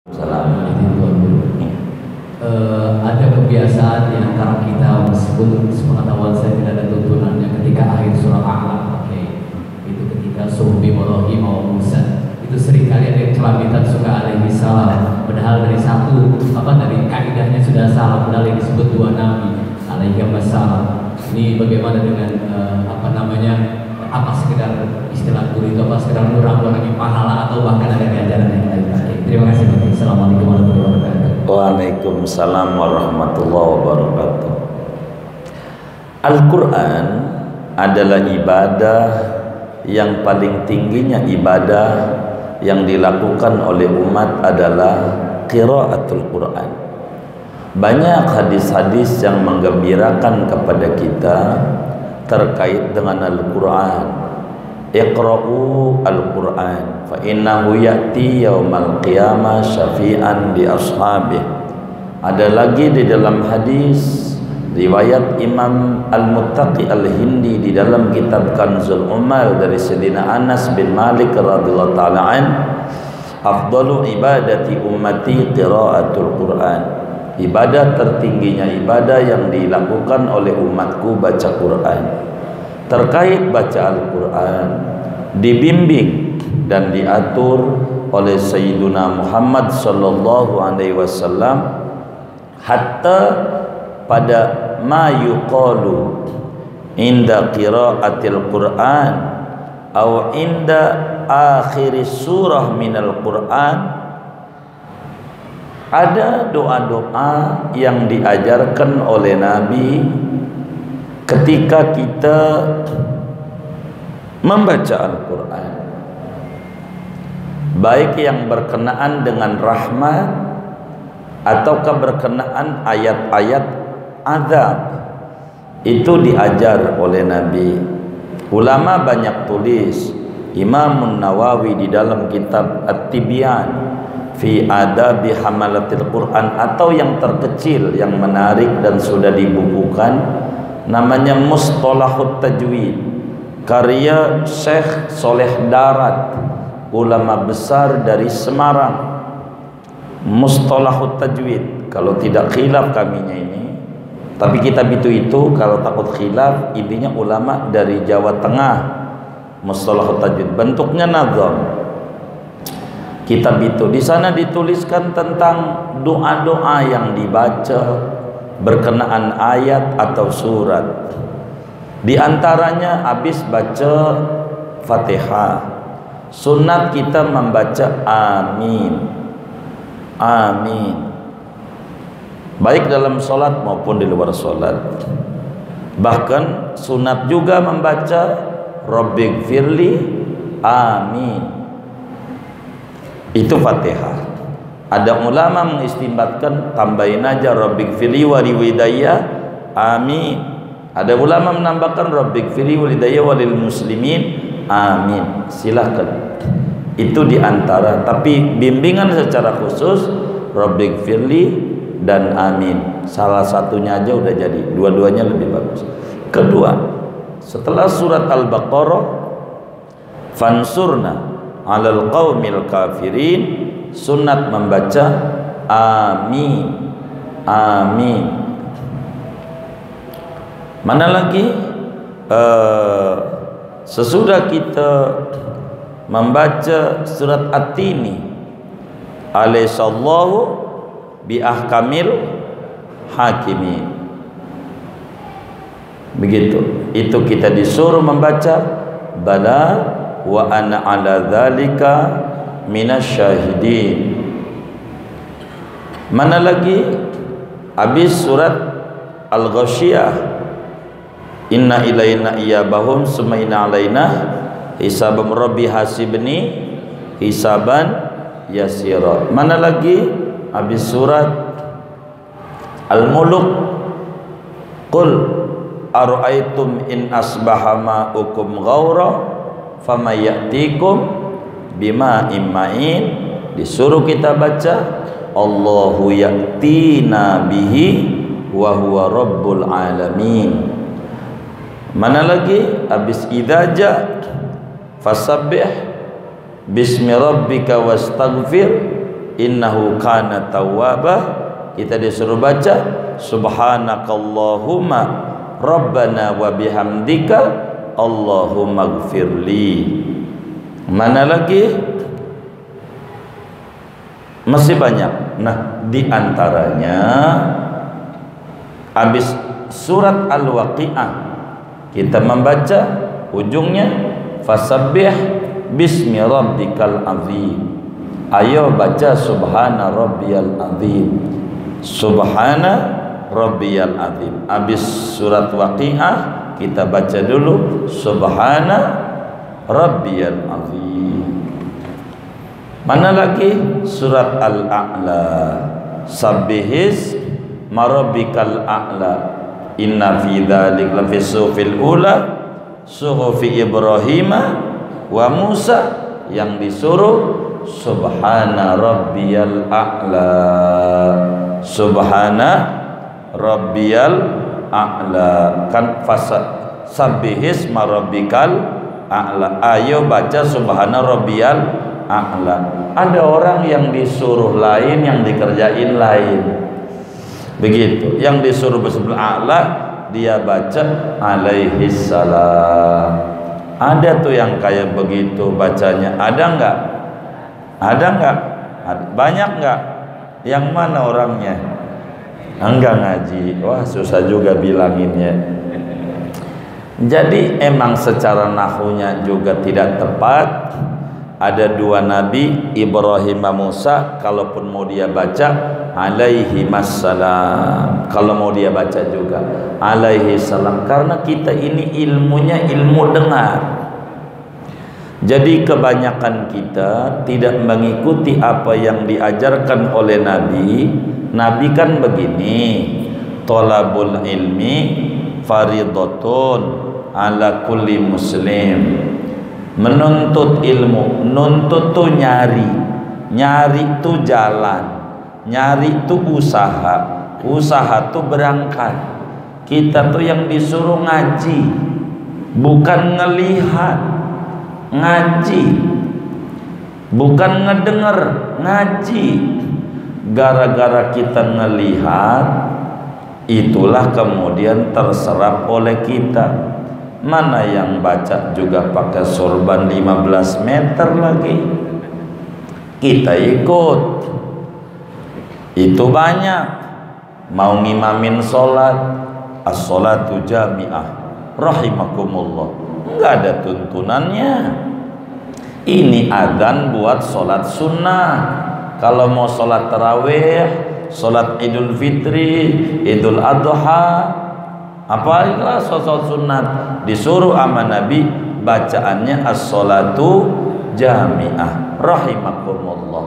Salam. Ada kebiasaan di antara kita, meskipun sepengetahuan saya tidak ada tuntunannya, ketika akhir surah Al-A'la, itu ketika suhbi Ibrahim wa Musa, itu seringkali ada kelamitan suka alaihi salam, padahal dari kaidahnya sudah salah, padahal yang disebut dua nabi alaihi wassalam. Ini bagaimana dengan apa sekedar istilah guru itu, apa sekedar kurang-kurangi pahala, atau bahkan ada ajaran yang lain? Terima kasih. Assalamualaikum warahmatullahi wabarakatuh. Waalaikumsalam warahmatullahi wabarakatuh. Al-Quran adalah ibadah yang paling tingginya ibadah yang dilakukan oleh umat adalah qiraatul Quran. Banyak hadis-hadis yang menggembirakan kepada kita terkait dengan Al-Quran. Iqra'u Al-Quran fa innahu ya'ti yaumal qiyamah syafi'an li ashabih. Ada lagi di dalam hadis riwayat Imam Al-Muttaqi Al-Hindi di dalam kitab Kanzul Ummal dari Sayyidina Anas bin Malik radhiyallahu ta'ala an, afdalu ibadati ummati qiraatul Quran. Ibadah tertingginya ibadah yang dilakukan oleh umatku baca Quran. Terkait baca Al-Quran dibimbing dan diatur oleh Sayyiduna Muhammad sallallahu alaihi wasallam, hatta pada ma yuqalu inda qiraatil Quran atau inda akhir surah minal Quran. Ada doa-doa yang diajarkan oleh Nabi ketika kita membaca Al-Quran, baik yang berkenaan dengan rahmat ataukah berkenaan ayat-ayat azab, itu diajar oleh Nabi. Ulama banyak tulis. Imam Nawawi di dalam kitab At-Tibyan fi adabi hamalatil Quran, atau yang terkecil yang menarik dan sudah dibukukan, namanya Mustalahut Tajwid, karya Syekh Soleh Darat, ulama besar dari Semarang. Mustalahut Tajwid, kalau tidak khilaf kaminya ini, tapi kitab itu kalau takut khilaf, intinya ulama dari Jawa Tengah. Mustalahut Tajwid bentuknya nazam. Kitab itu di sana dituliskan tentang doa-doa yang dibaca berkenaan ayat atau surat. Di antaranya habis baca Fatihah, sunat kita membaca amin, amin, baik dalam solat maupun di luar solat. Bahkan sunat juga membaca Rabbighfirli, amin. Itu Fatihah. Ada ulama mengistimbatkan tambahin aja Rabbighfirli wa liwalidayya, amin. Ada ulama menambahkan Rabbighfirli wa liwalidayya wa lil muslimin, amin. Silakan. Itu diantara, tapi bimbingan secara khusus Rabbighfirli dan amin. Salah satunya aja udah jadi, dua-duanya lebih bagus. Kedua, setelah surat Al-Baqarah, fansurna 'alal qaumil kafirin, sunat membaca amin, amin. Mana lagi sesudah kita membaca surat At-Tini, alaihissallahu bi ahkamil hakimin, begitu, itu kita disuruh membaca bala wa ana ala dzalika minasyahidin. Mana lagi habis surat Al-Ghasyiyah, inna ilaina iyabahum summa inna alaina hisabam rabbi hasibni hisaban yasira. Mana lagi habis surat Al-Mulk, qul ara'aitum in asbaha ma'ukum ghaura famayatikum bima imma'in. Disuruh kita baca Allahu ya'tina bihi wa huwa rabbul alamin. Mana lagi habis idza ja fasabbih bismi rabbika wastaghfir innahu kana tawwaba. Kita disuruh baca subhanakallahumma rabbana wa bihamdika Allahumma gfirli. Mana lagi? Masih banyak. Nah, di antaranya habis surat Al-Waqi'ah kita membaca ujungnya fasabbih bismi rabbikal azim. Ayo baca subhana rabbiyal azim. Subhana rabbiyal azim. Habis surat Waqi'ah kita baca dulu subhana rabbiyal azim. Mana lagi? Surat Al-A'la. Sabbihis marabbikal a'la. Inna fi dzalik la fi suhufil ula suhufi Ibrahim wa Musa, yang disuruh subhana rabbiyal a'la. Subhana rabbiyal a'la. Kan sabbihis marabbikal a'la. Ayo baca subhana rabbiyal a'la. Ada orang yang disuruh lain, yang dikerjain lain. Begitu. Yang disuruh bersebut a'la, dia baca alaihi salam. Ada tuh yang kayak begitu bacanya. Ada enggak? Ada enggak? Banyak enggak? Yang mana orangnya? Enggak ngaji. Wah, susah juga bilanginnya. Jadi emang secara nahwunya juga tidak tepat. Ada dua nabi, Ibrahim dan Musa, kalaupun mau dia baca alaihi wassalam, kalau mau dia baca juga alaihi salam, karena kita ini ilmunya ilmu dengar. Jadi kebanyakan kita tidak mengikuti apa yang diajarkan oleh nabi. Nabi kan begini, thalabul ilmi faridatun ala kulli muslim. Menuntut ilmu, nuntut tuh nyari, nyari tuh jalan, nyari tuh usaha, usaha tuh berangkat. Kita tuh yang disuruh ngaji, bukan ngelihat, ngaji, bukan ngedenger, ngaji. Gara-gara kita ngelihat, itulah kemudian terserap oleh kita. Mana yang baca juga pakai sorban 15 meter lagi, kita ikut. Itu banyak. Mau ngimamin sholat, as-sholatu jami'ah rahimakumullah, enggak ada tuntunannya. Ini adzan buat sholat sunnah. Kalau mau sholat tarawih, sholat idul fitri, idul adha, apalagi sholat sunat, disuruh sama Nabi bacaannya as-sholatu jami'ah rahimakumullah.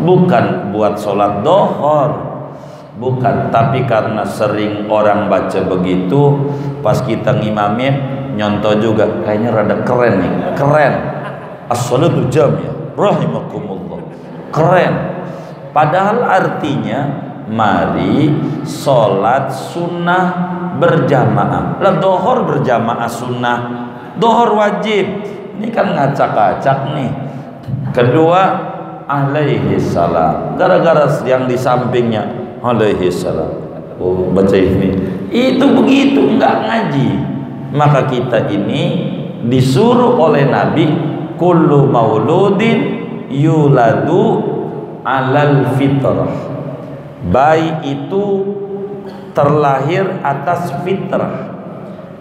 Bukan buat sholat dohor, bukan. Tapi karena sering orang baca begitu, pas kita ngimamin nyontoh juga, kayaknya rada keren nih, keren, as-sholatu jami'ah rahimakumullah, keren. Padahal artinya mari sholat sunnah berjamaah. Lah dohor berjamaah sunnah, dohor wajib. Ini kan ngacak-ngacak nih. Kedua alaihi salam, gara-gara yang di sampingnya alaihi salam, oh baca ini, itu begitu, enggak ngaji. Maka kita ini disuruh oleh Nabi kullu mauludin yuladu alal fitrah. Bayi itu terlahir atas fitrah.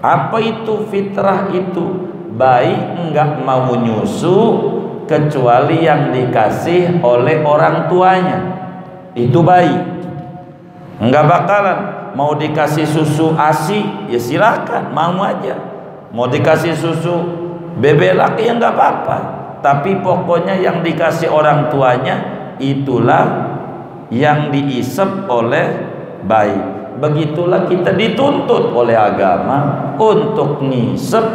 Apa itu fitrah itu? Bayi enggak mau nyusu kecuali yang dikasih oleh orang tuanya. Itu bayi. Enggak bakalan mau dikasih susu ASI, ya silakan, mau aja. Mau dikasih susu bebek laki ya enggak apa-apa. Tapi pokoknya yang dikasih orang tuanya itulah yang diisep oleh bayi. Begitulah kita dituntut oleh agama untuk ngisep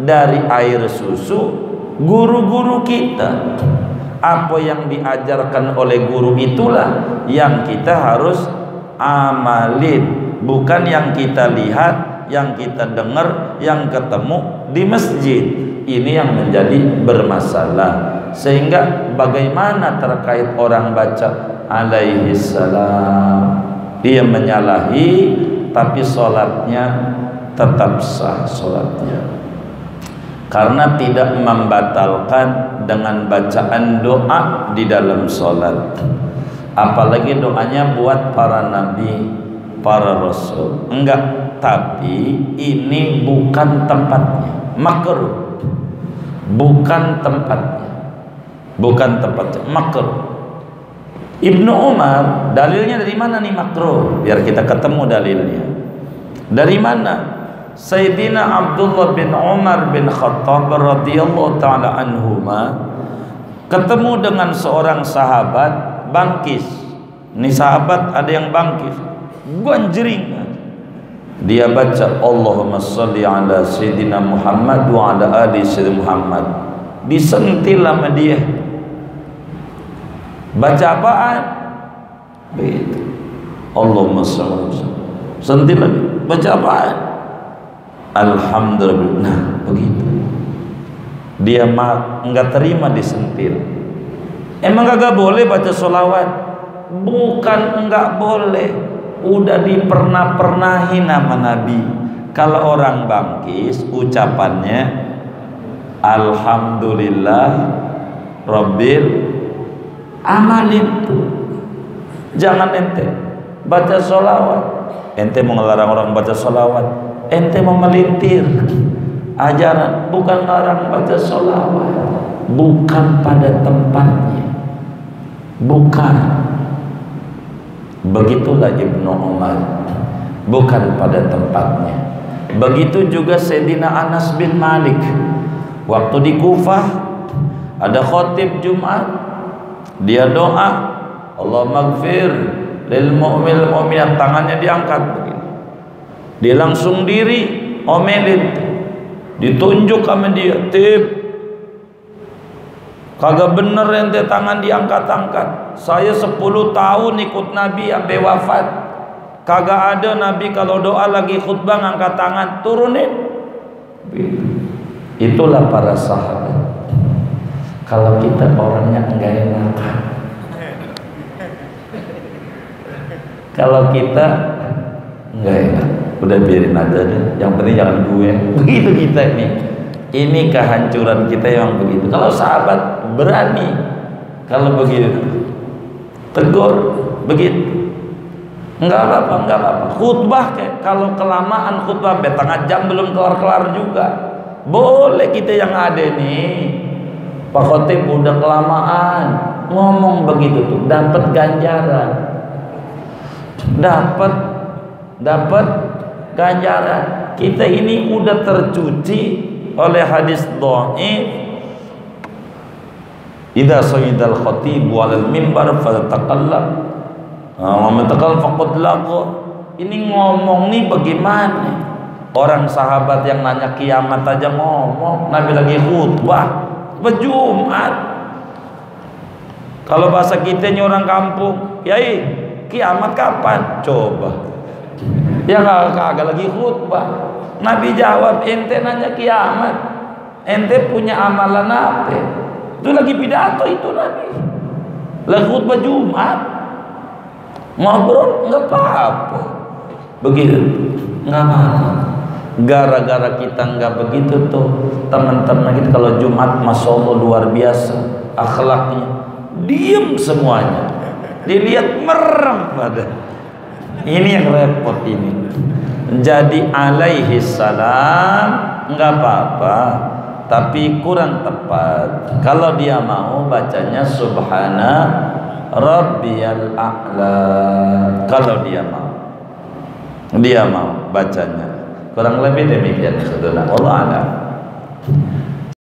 dari air susu guru-guru kita. Apa yang diajarkan oleh guru itulah yang kita harus amalin, bukan yang kita lihat, yang kita dengar, yang ketemu di masjid. Ini yang menjadi bermasalah. Sehingga bagaimana terkait orang baca alaihi salam. Dia menyalahi tapi sholatnya tetap sah sholatnya, karena tidak membatalkan dengan bacaan doa di dalam sholat. Apalagi doanya buat para nabi, para rasul. Enggak, tapi ini bukan tempatnya, makruh. Bukan tempatnya, bukan tempatnya, makruh. Ibnu Umar, dalilnya dari mana nih makruh? Biar kita ketemu dalilnya. Dari mana? Sayyidina Abdullah bin Umar bin Khattab radhiyallahu ta'ala anhuma ketemu dengan seorang sahabat bangkis. Ini sahabat ada yang bangkis, ganjring. Dia baca Allahumma sholli ala Sayyidina Muhammad wa ala ali Sayyidina Muhammad. Disentil sama dia. Baca apaan? Begitu. Allahumma sholli. Sentil lagi. Baca apaan? Alhamdulillah. Nah, begitu. Dia enggak terima disentil. Emang kagak boleh baca sholawat? Bukan enggak boleh, udah dipernah-pernahin nama Nabi. Kalau orang bangkis ucapannya Alhamdulillah Rabbil Amalin. Jangan ente baca sholawat. Ente mau ngelarang orang baca sholawat, ente mau melintir ajaran. Bukan larang baca sholawat, bukan pada tempatnya, bukan. Begitulah Ibnu Umar, bukan pada tempatnya. Begitu juga Sayyidina Anas bin Malik. Waktu di Kufah ada khotib Jumat, dia doa Allahumma gfir lil mu'minil mu'minat, tangannya diangkat begini. Dia langsung diri omelin, ditunjuk sama dia, tip kagak bener ente tangan diangkat-angkat. Saya 10 tahun ikut Nabi sampai wafat, kagak ada Nabi kalau doa lagi khutbah ngangkat tangan, turunin. Itulah para sahabat. Kalau kita orangnya enggak enakan, kalau kita enggak enak, udah biarin aja deh, yang penting jangan gue. Begitu kita nih. Ini kehancuran kita yang begitu. Kalau sahabat berani, kalau begitu tegur begitu, enggak apa-apa, enggak apa-apa. Khutbah kayak kalau kelamaan khutbah setengah jam belum kelar-kelar juga, boleh kita yang ada nih. Pak Khotib udah kelamaan ngomong begitu tuh, dapat ganjaran, dapat ganjaran. Kita ini udah tercuci oleh hadis dhaif. Idza sayyidal khatib walal mimbar fataqallam wa man taqal faqad laqa. Ini ngomong nih bagaimana? Orang sahabat yang nanya kiamat aja ngomong, Nabi lagi khutbah Jumat. Kalau bahasa kita nih orang kampung, yai kiamat kapan? Coba. Ya kagak lagi khutbah. Nabi jawab, ente nanya kiamat, ente punya amalan apa? Itu lagi pidato itu Nabi. Lagi khutbah Jumat. Ngobrol enggak apa-apa. Begitu. Enggak apa-apa. Gara-gara kita enggak begitu tuh, teman-teman kita kalau Jumat Masya Allah luar biasa akhlaknya, diem semuanya, dilihat merem pada. Ini yang repot ini. Jadi alaihi salam enggak apa-apa, tapi kurang tepat. Kalau dia mau bacanya subhana rabbiyal a'la. Kalau dia mau bacanya kurang lebih demikian, saudara. Allah a'lam.